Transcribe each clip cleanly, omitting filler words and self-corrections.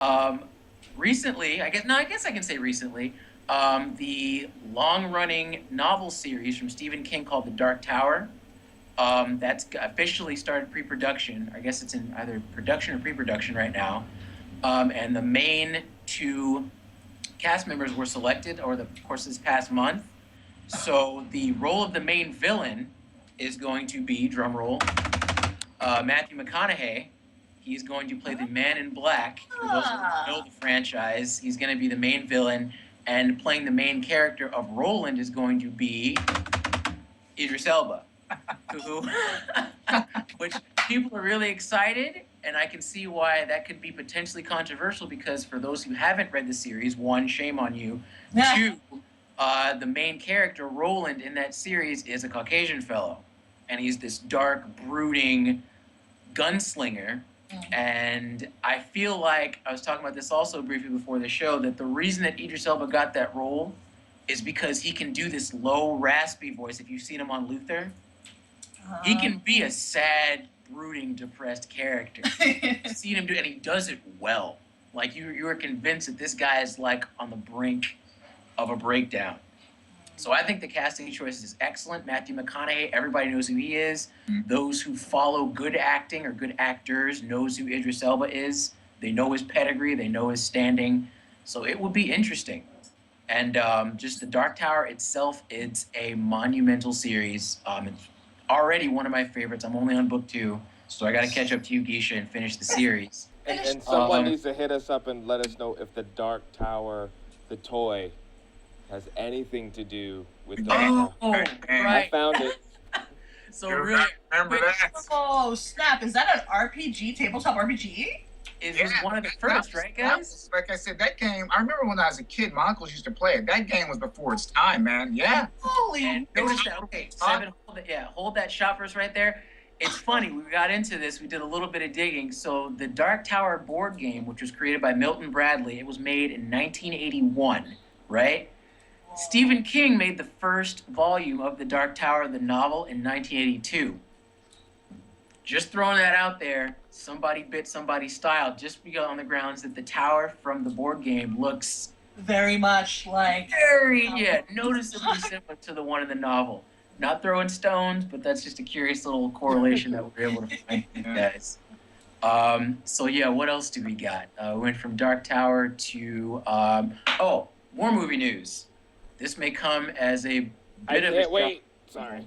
Um, recently, I guess I can say recently, the long-running novel series from Stephen King called The Dark Tower. That's officially started pre-production. I guess it's in either production or pre-production right now. And the main two cast members were selected over the course of this past month. So the role of the main villain is going to be, drumroll, Matthew McConaughey. He's going to play the Man in Black. For those who know the franchise, he's going to be the main villain, and playing the main character of Roland is going to be Idris Elba, who, which people are really excited, and I can see why that could be potentially controversial because for those who haven't read the series, one, shame on you. Two, the main character, Roland, in that series is a Caucasian fellow, and he's this dark, brooding gunslinger. And I feel like, I was talking about this also briefly before the show, that the reason that Idris Elba got that role is because he can do this low, raspy voice. If you've seen him on Luther, he can be a sad, brooding, depressed character. You've seen him do, and he does it well. Like you are convinced that this guy is like on the brink of a breakdown. So I think the casting choice is excellent. Matthew McConaughey, everybody knows who he is. Those who follow good acting or good actors knows who Idris Elba is. They know his pedigree. They know his standing. So it will be interesting. And just The Dark Tower itself, it's a monumental series. It's already one of my favorites. I'm only on book 2, so I got to catch up to you, Geisha, and finish the series. And someone needs to hit us up and let us know if The Dark Tower, the toy, has anything to do with Dark Tower. Oh, right. I found it. So really, remember that? Oh, snap. Is that an RPG, tabletop RPG? It was one of the first, right, guys? Like I said, that game, I remember when I was a kid, my uncles used to play it. That game was before its time, man. Yeah. Holy. And notice that, okay, Seven, hold that shot for us right there. It's funny, we got into this, we did a little bit of digging. So the Dark Tower board game, which was created by Milton Bradley, it was made in 1981, right? Stephen King made the first volume of The Dark Tower, the novel, in 1982. Just throwing that out there, somebody bit somebody's style, just on the grounds that the tower from the board game looks very much like... noticeably similar to the one in the novel. Not throwing stones, but that's just a curious little correlation that we're able to find, guys. So yeah, what else do we got? We went from Dark Tower to, more movie news. This may come as a bit of a... Wait, sorry.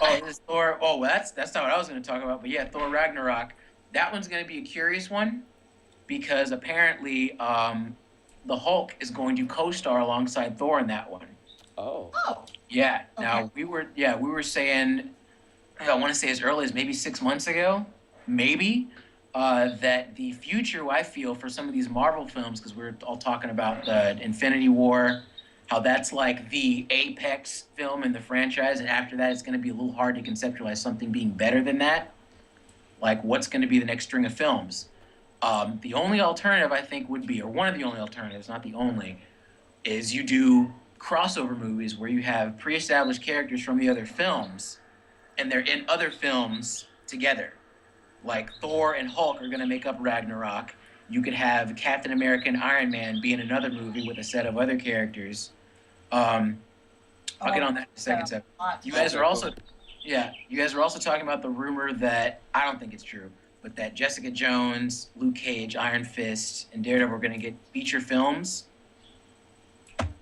Oh, this Thor. Oh, well, that's not what I was going to talk about. But yeah, Thor Ragnarok. That one's going to be a curious one because apparently the Hulk is going to co-star alongside Thor in that one. Oh. Yeah. Okay. Now we were saying, I want to say as early as maybe 6 months ago, maybe, that the future I feel for some of these Marvel films, because we're all talking about the Infinity War, how that's like the apex film in the franchise, and after that it's going to be a little hard to conceptualize something being better than that. Like, what's going to be the next string of films? The only alternative I think would be, or one of the only alternatives, not the only, is you do crossover movies where you have pre-established characters from the other films, and they're in other films together. Like Thor and Hulk are going to make up Ragnarok. You could have Captain America and Iron Man be in another movie with a set of other characters. I'll get on that in a second. So you guys are also talking about the rumor that, I don't think it's true, but that Jessica Jones, Luke Cage, Iron Fist, and Daredevil are going to get feature films.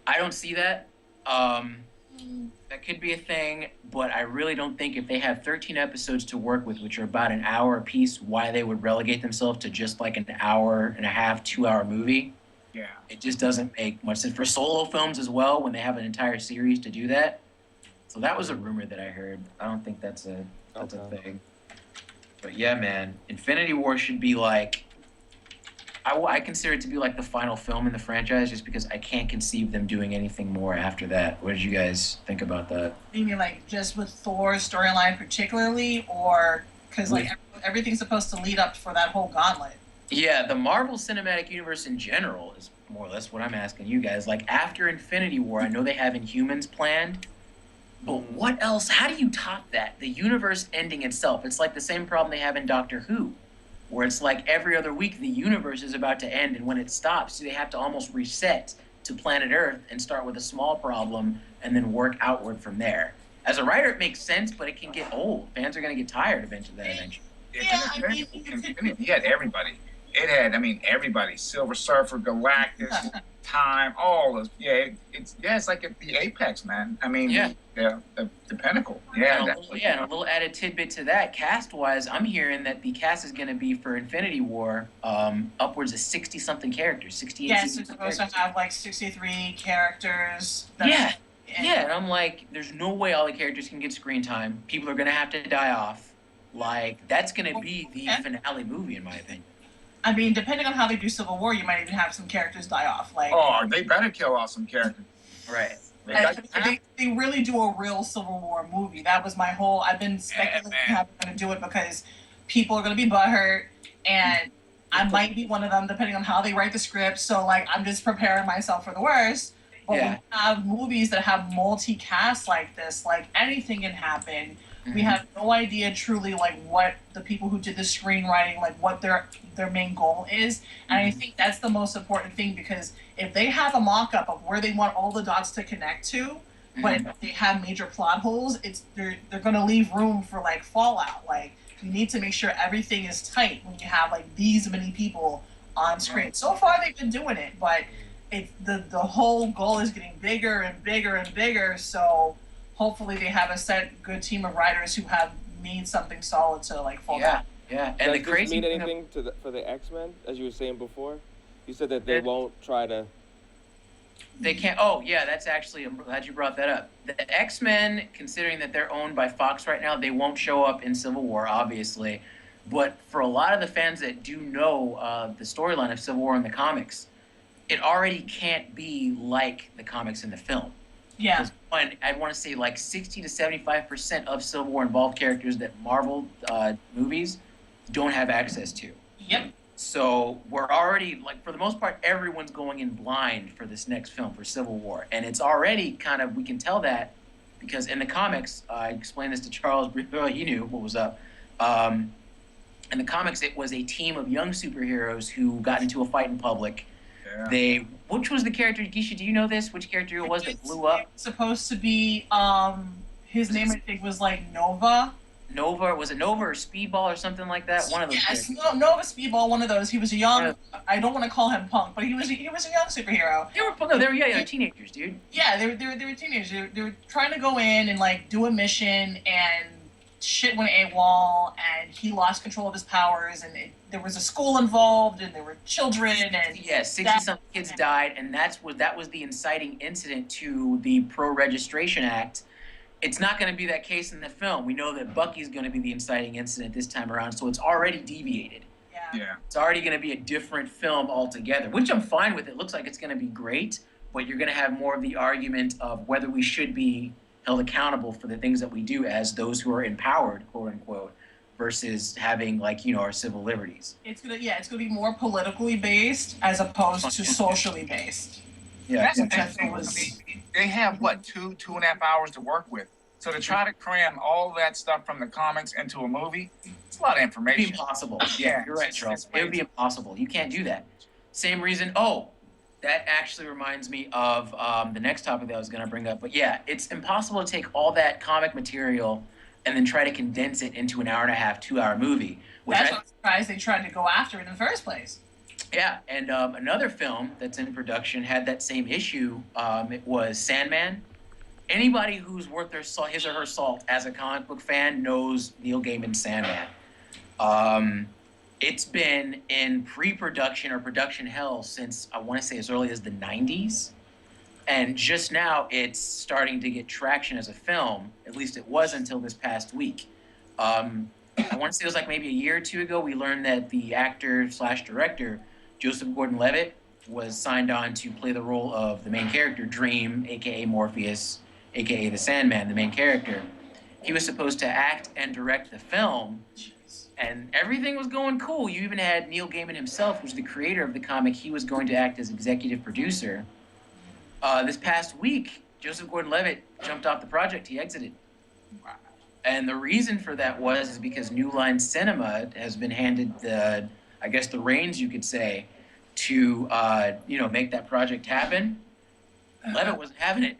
I don't see that. That could be a thing, but I really don't think if they have 13 episodes to work with, which are about an hour a piece, why they would relegate themselves to just like an hour and a half, 2-hour movie. Yeah. It just doesn't make much sense for solo films as well when they have an entire series to do that. So that was a rumor that I heard. I don't think that's a thing. But yeah, man, Infinity War should be like, I consider it to be like the final film in the franchise, just because I can't conceive them doing anything more after that. What did you guys think about that? You mean like just with Thor's storyline particularly, or because like everything's supposed to lead up for that whole gauntlet? Yeah, the Marvel Cinematic Universe in general is more or less what I'm asking you guys. Like, after Infinity War, I know they have Inhumans planned, but what else? How do you top that? The universe ending itself. It's like the same problem they have in Doctor Who. where it's like every other week the universe is about to end, and when it stops, they have to almost reset to planet Earth and start with a small problem and then work outward from there. As a writer, it makes sense, but it can get old. Fans are going to get tired eventually. Yeah, I mean, He had everybody. It had, I mean, everybody. Silver Surfer, Galactus, Time, all those. Yeah, it's like at the apex, man. I mean, Yeah. The pinnacle. Yeah, And a little added tidbit to that, cast-wise, I'm hearing that the cast is going to be for Infinity War upwards of 60-something characters, 68. yes, you're supposed to have like 63 characters. Yeah. Yeah, and I'm like, there's no way all the characters can get screen time. People are going to have to die off. Like, that's going to be the finale movie, in my opinion. I mean, depending on how they do Civil War, you might even have some characters die off. Like, oh, they better kill off some characters. Right. They really do a real Civil War movie. That was my whole. I've been speculating how they're going to do it because people are going to be butthurt, and I might be one of them depending on how they write the script. So like, I'm just preparing myself for the worst. But when you have movies that have multi-cast like this, like anything can happen. Mm-hmm. We have no idea truly like what the people who did the screenwriting, like what their main goal is. And I think that's the most important thing, because if they have a mock-up of where they want all the dots to connect to, but they have major plot holes, they're going to leave room for like fallout. Like, you need to make sure everything is tight when you have like these many people on screen. So far they've been doing it, but the whole goal is getting bigger and bigger and bigger. So hopefully they have a good team of writers who have made something solid to like fall down. Yeah, and does this mean anything for the X-Men, as you were saying before? You said that they won't try to. They can't. Oh, yeah, that's actually. I'm glad you brought that up. The X-Men, considering that they're owned by Fox right now, they won't show up in Civil War, obviously. But for a lot of the fans that do know the storyline of Civil War in the comics, it already can't be like the comics in the film. Yeah. One, I want to say like 60 to 75% of Civil War involved characters that Marvel movies don't have access to. Yep. So we're already, like, for the most part, everyone's going in blind for this next film, for Civil War. And it's already kind of, we can tell that because in the comics, I explained this to Charles, he knew what was up. In the comics, it was a team of young superheroes who got into a fight in public. Yeah. Which was the character, Geisha, do you know this? Which character it was that blew up? It's supposed to be, his name I think was like Nova. Was it Nova or Speedball or something like that? One of those. Yes, Nova, Speedball, one of those. He was a young. I don't want to call him punk, but he was a young superhero. They were teenagers, dude. Yeah, they were teenagers. They were trying to go in and like do a mission, and shit went AWOL, and he lost control of his powers, and there was a school involved, and there were children, and 60-something kids died, and that was the inciting incident to the Pro-Registration Act. It's not going to be that case in the film. We know that Bucky's going to be the inciting incident this time around, so it's already deviated. Yeah. It's already going to be a different film altogether, which I'm fine with. It looks like it's going to be great, but you're going to have more of the argument of whether we should be held accountable for the things that we do as those who are empowered, quote unquote, versus having, like, our civil liberties. It's gonna be more politically based as opposed to socially based. Yeah. They have what 2.5 hours to work with. So to try to cram all that stuff from the comics into a movie, it's a lot of information. It'd be impossible. Yeah, you're right, Charles. It would be impossible. You can't do that. Same reason. Oh, that actually reminds me of the next topic that I was going to bring up. But yeah, it's impossible to take all that comic material and then try to condense it into an hour-and-a-half, 2-hour movie. That's what I'm surprised they tried to go after it in the first place. Yeah, and another film that's in production had that same issue. It was Sandman. Anybody who's worth his or her salt as a comic book fan knows Neil Gaiman's Sandman. It's been in pre-production or production hell since, I want to say, as early as the 90s. And just now it's starting to get traction as a film. At least it was until this past week. I want to say it was like maybe a year or two ago, we learned that the actor/director, Joseph Gordon-Levitt, was signed on to play the role of the main character, Dream, a.k.a. Morpheus, a.k.a. the Sandman, the main character. He was supposed to act and direct the film, and everything was going cool. You even had Neil Gaiman himself, who's the creator of the comic. He was going to act as executive producer. This past week, Joseph Gordon-Levitt jumped off the project. He exited. And the reason for that is because New Line Cinema has been handed the, I guess, the reins, you could say, to make that project happen. Levitt wasn't having it.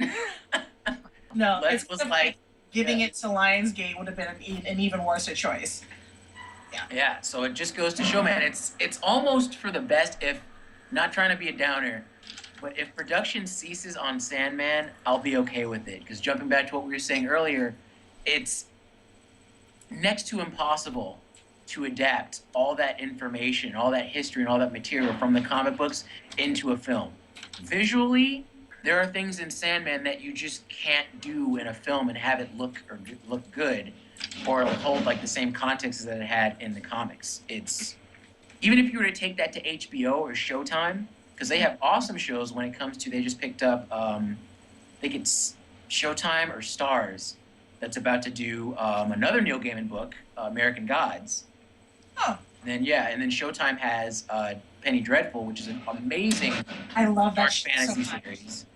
No, Levitt it's was kind of like, giving yeah. it to Lionsgate would have been an even worse choice. Yeah, so it just goes to show, man, it's almost for the best if, not trying to be a downer, but if production ceases on Sandman, I'll be okay with it. Because jumping back to what we were saying earlier, it's next to impossible to adapt all that information, all that history, and all that material from the comic books into a film. Visually, there are things in Sandman that you just can't do in a film and have it look good, or hold like the same context that it had in the comics. It's even if you were to take that to HBO or Showtime, because they have awesome shows when it comes to, they just picked up I think it's Showtime or Stars that's about to do another Neil Gaiman book, American Gods. Oh, And then Showtime has Penny Dreadful, which is an amazing I love that dark show fantasy so much. series.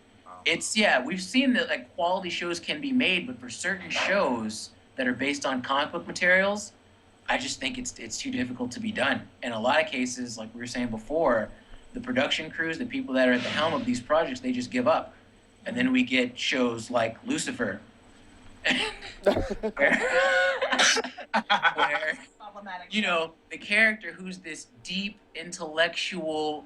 It's, yeah, we've seen that like quality shows can be made, but for certain shows that are based on comic book materials, I just think it's too difficult to be done. In a lot of cases, like we were saying before, the production crews, the people that are at the helm of these projects, they just give up. And then we get shows like Lucifer, where, where Problematic. the character who's this deep intellectual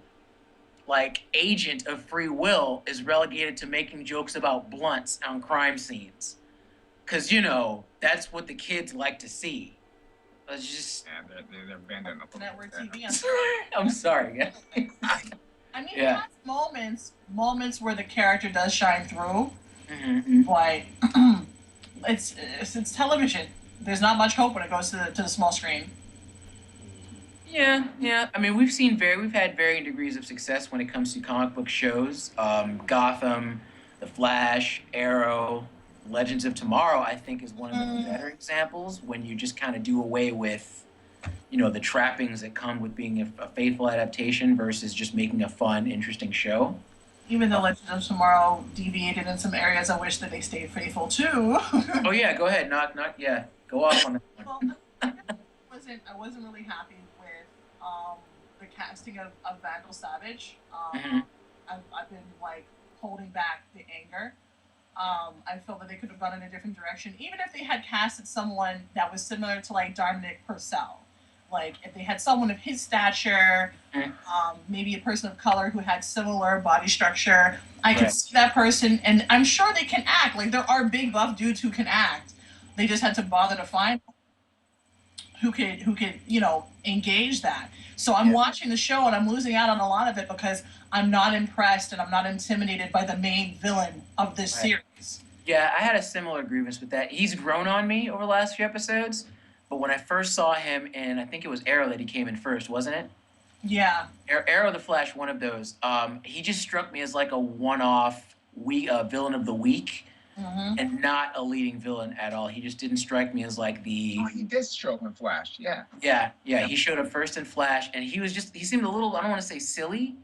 like agent of free will is relegated to making jokes about blunts on crime scenes. Cause that's what the kids like to see. It's just Yeah, they're bending up. Network TV. I'm sorry, guys. I mean, Yeah. it has moments where the character does shine through. Mm-hmm. Like, it's television. There's not much hope when it goes to the small screen. Yeah. I mean, we've had varying degrees of success when it comes to comic book shows. Gotham, The Flash, Arrow, Legends of Tomorrow, I think, is one of the better examples when you just kind of do away with, the trappings that come with being a faithful adaptation versus just making a fun, interesting show. Even though Legends of Tomorrow deviated in some areas, I wish that they stayed faithful too. Oh yeah, go ahead. Yeah, go off on that one. Well, I wasn't really happy with the casting of Vandal Savage. Mhm. I've been like holding back the anger. I feel that they could have gone in a different direction, even if they had casted someone that was similar to like Dominic Purcell. Like if they had someone of his stature, maybe a person of color who had similar body structure, I could Right. see that person, and I'm sure they can act. Like there are big buff dudes who can act. They just had to bother to find who could engage that. So I'm Yeah. watching the show and I'm losing out on a lot of it because I'm not impressed and I'm not intimidated by the main villain of this Right. series. Yeah, I had a similar grievance with that. He's grown on me over the last few episodes, but when I first saw him in, I think it was Arrow that he came in first, wasn't it? Yeah. Arrow the Flash, one of those. He just struck me as like a one-off villain of the week, and not a leading villain at all. He just didn't strike me as like the. Oh, he did show up in Flash. Yeah. Yeah. He showed up first in Flash, and he seemed a little, I don't want to say silly,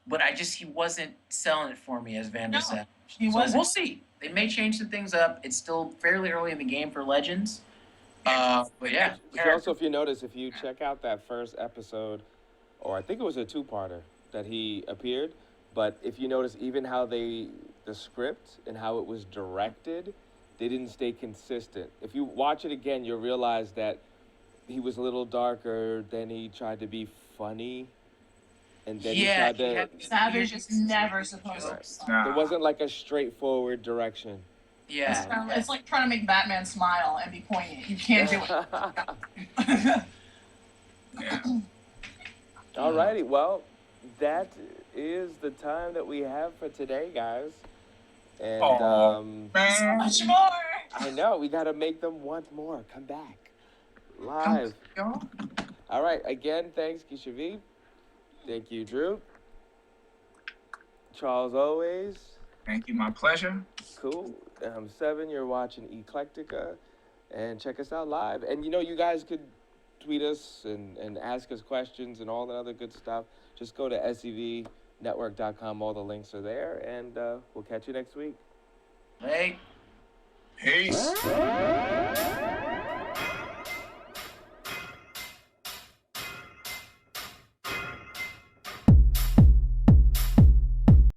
but he wasn't selling it for me as Vandal No, Savage. he So wasn't. we'll see. They may change some things up. It's still fairly early in the game for Legends. But yeah. But also, if you notice, if you check out that first episode, or I think it was a two-parter that he appeared, but if you notice even how the script and how it was directed, they didn't stay consistent. If you watch it again, you'll realize that he was a little darker, then he tried to be funny, and then he tried to... Savage is never supposed to be funny. Nah. There wasn't like a straightforward direction. Yeah. It's like trying to make Batman smile and be poignant. You can't do it. Yeah. Alrighty, well, that is the time that we have for today, guys. And Aw, So Man. much more. I know, we gotta make them want more. Come back. Live. Y'all. All right, again, thanks, Geisha V. Thank you, Drew. Charles, always. Thank you. My pleasure. Cool. 7, you're watching Eclecticka. And check us out live. And you guys could tweet us and ask us questions and all that other good stuff. Just go to sevnetwork.com. All the links are there. And we'll catch you next week. Hey. Peace.